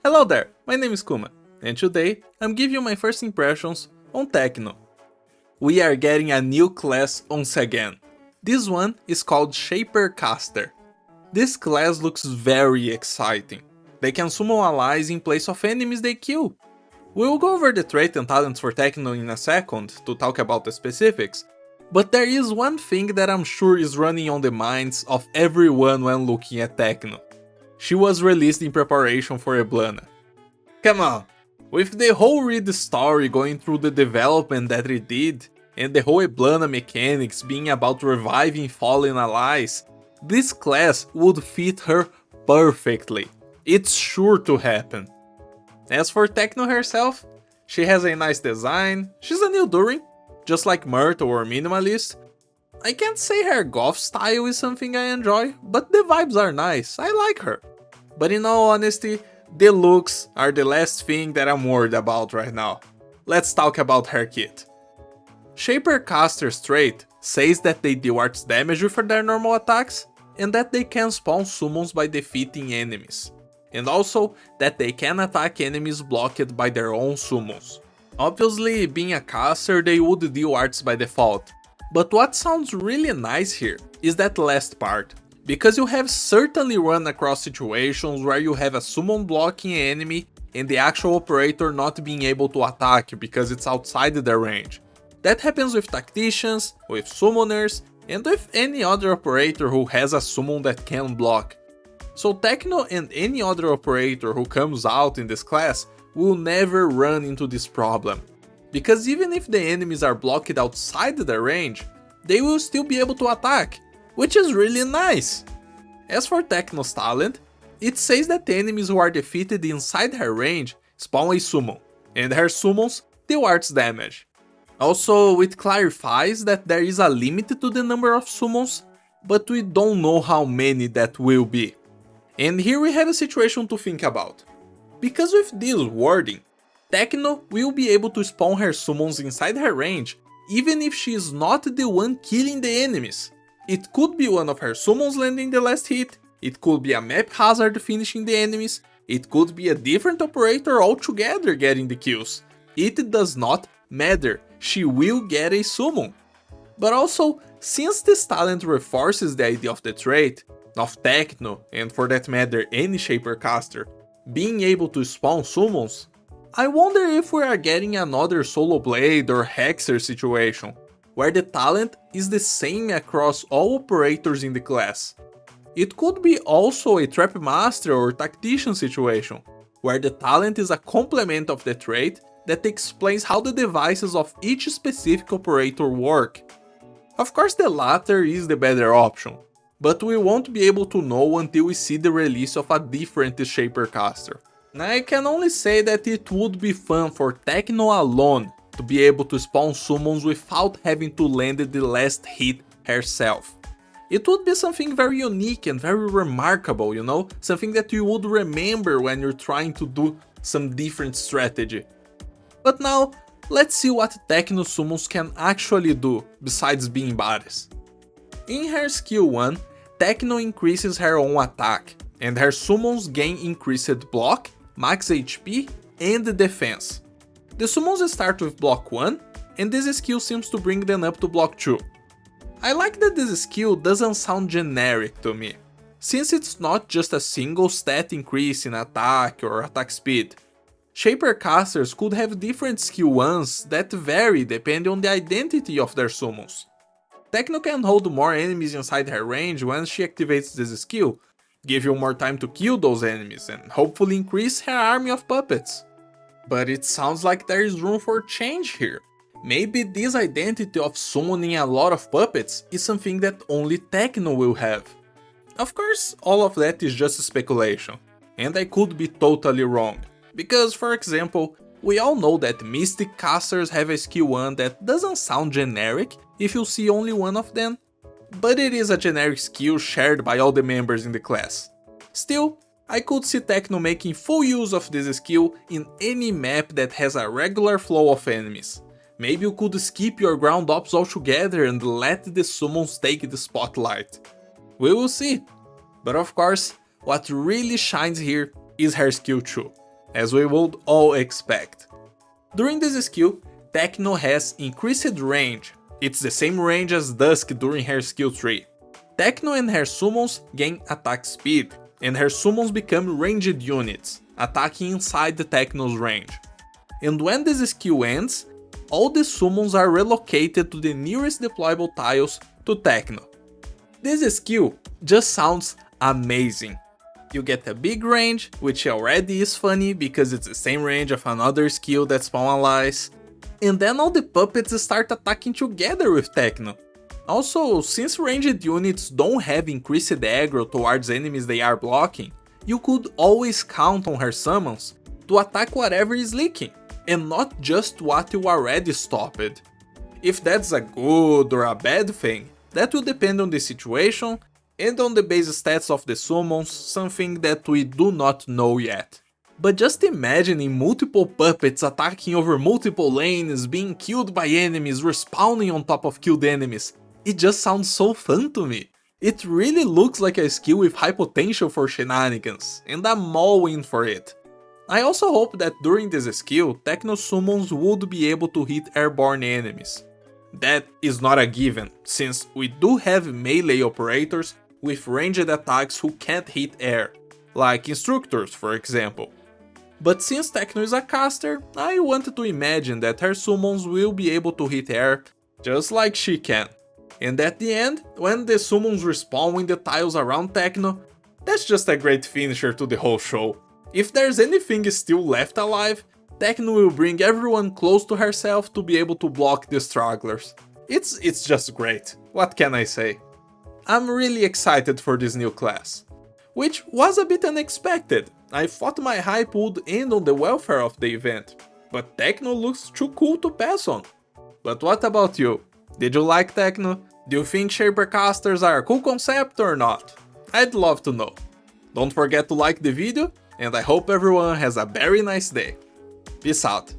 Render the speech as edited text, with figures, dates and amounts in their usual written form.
Hello there, my name is Kuma, and today I'm giving you my first impressions on Tecno. We are getting a new class once again. This one is called Shaper Caster. This class looks very exciting. They can summon allies in place of enemies they kill. We'll go over the trait and talents for Tecno in a second to talk about the specifics, but there is one thing that I'm sure is running on the minds of everyone when looking at Tecno. She was released in preparation for Eblana. Come on, with the whole Reed story going through the development that it did, and the whole Eblana mechanics being about reviving fallen allies, this class would fit her perfectly. It's sure to happen. As for Tecno herself, she has a nice design, she's a new Durin, just like Myrtle or Minimalist. I can't say her goth style is something I enjoy, but the vibes are nice, I like her. But in all honesty, the looks are the last thing that I'm worried about right now. Let's talk about her kit. Shaper Caster's trait says that they deal arts damage with their normal attacks, and that they can spawn summons by defeating enemies. And also that they can attack enemies blocked by their own summons. Obviously, being a caster, they would deal arts by default. But what sounds really nice here is that last part, because you have certainly run across situations where you have a summon blocking an enemy and the actual operator not being able to attack because it's outside their range. That happens with tacticians, with summoners, and with any other operator who has a summon that can block. So Tecno and any other operator who comes out in this class will never run into this problem. Because even if the enemies are blocked outside their range, they will still be able to attack, which is really nice. As for Tecno's talent, it says that enemies who are defeated inside her range spawn a summon, and her summons deal arts damage. Also, it clarifies that there is a limit to the number of summons, but we don't know how many that will be. And here we have a situation to think about. Because with this wording, Tecno will be able to spawn her summons inside her range even if she is not the one killing the enemies. It could be one of her summons landing the last hit, it could be a map hazard finishing the enemies, it could be a different operator altogether getting the kills. It does not matter, she will get a summon. But also, since this talent reinforces the idea of the trait, of Tecno, and for that matter any Shaper Caster, being able to spawn summons, I wonder if we are getting another Solo Blade or Hexer situation, where the talent is the same across all operators in the class. It could be also a Trap Master or Tactician situation, where the talent is a complement of the trait that explains how the devices of each specific operator work. Of course the latter is the better option, but we won't be able to know until we see the release of a different Shaper Caster. I can only say that it would be fun for Tecno alone to be able to spawn summons without having to land the last hit herself. It would be something very unique and very remarkable, you know? Something that you would remember when you're trying to do some different strategy. But now, let's see what Tecno summons can actually do besides being bodies. In her skill 1, Tecno increases her own attack, and her summons gain increased block, max HP, and defense. The summons start with block 1, and this skill seems to bring them up to block 2. I like that this skill doesn't sound generic to me, since it's not just a single stat increase in attack or attack speed. Shaper Casters could have different skill 1s that vary depending on the identity of their summons. Tecno can hold more enemies inside her range once she activates this skill, give you more time to kill those enemies and hopefully increase her army of puppets. But it sounds like there is room for change here. Maybe this identity of summoning a lot of puppets is something that only Tecno will have. Of course, all of that is just speculation, and I could be totally wrong. Because, for example, we all know that Mystic Casters have a skill 1 that doesn't sound generic if you see only one of them, but it is a generic skill shared by all the members in the class. Still, I could see Tecno making full use of this skill in any map that has a regular flow of enemies. Maybe you could skip your ground ops altogether and let the summons take the spotlight. We will see. But of course, what really shines here is her skill 2. as we would all expect. During this skill, Tecno has increased range. It's the same range as Dusk during her skill tree. Tecno and her summons gain attack speed, and her summons become ranged units, attacking inside the Tecno's range. And when this skill ends, all the summons are relocated to the nearest deployable tiles to Tecno. This skill just sounds amazing. You get a big range, which already is funny because it's the same range of another skill that spawn allies, and then all the puppets start attacking together with Tecno. Also, since ranged units don't have increased aggro towards enemies they are blocking, you could always count on her summons to attack whatever is leaking, and not just what you already stopped. If that's a good or a bad thing, that will depend on the situation and on the base stats of the summons, something that we do not know yet. But just imagining multiple puppets attacking over multiple lanes, being killed by enemies, respawning on top of killed enemies, it just sounds so fun to me. It really looks like a skill with high potential for shenanigans, and I'm all in for it. I also hope that during this skill, Tecno summons would be able to hit airborne enemies. That is not a given, since we do have melee operators with ranged attacks who can't hit air, like instructors for example. But since Tecno is a caster, I wanted to imagine that her summons will be able to hit air just like she can. And at the end, when the summons respawn in the tiles around Tecno, that's just a great finisher to the whole show. If there's anything still left alive, Tecno will bring everyone close to herself to be able to block the stragglers. It's just great, what can I say? I'm really excited for this new class, which was a bit unexpected. I thought my hype would end on the welfare of the event, but Tecno looks too cool to pass on. But what about you? Did you like Tecno? Do you think Shapercasters are a cool concept or not? I'd love to know. Don't forget to like the video, and I hope everyone has a very nice day. Peace out.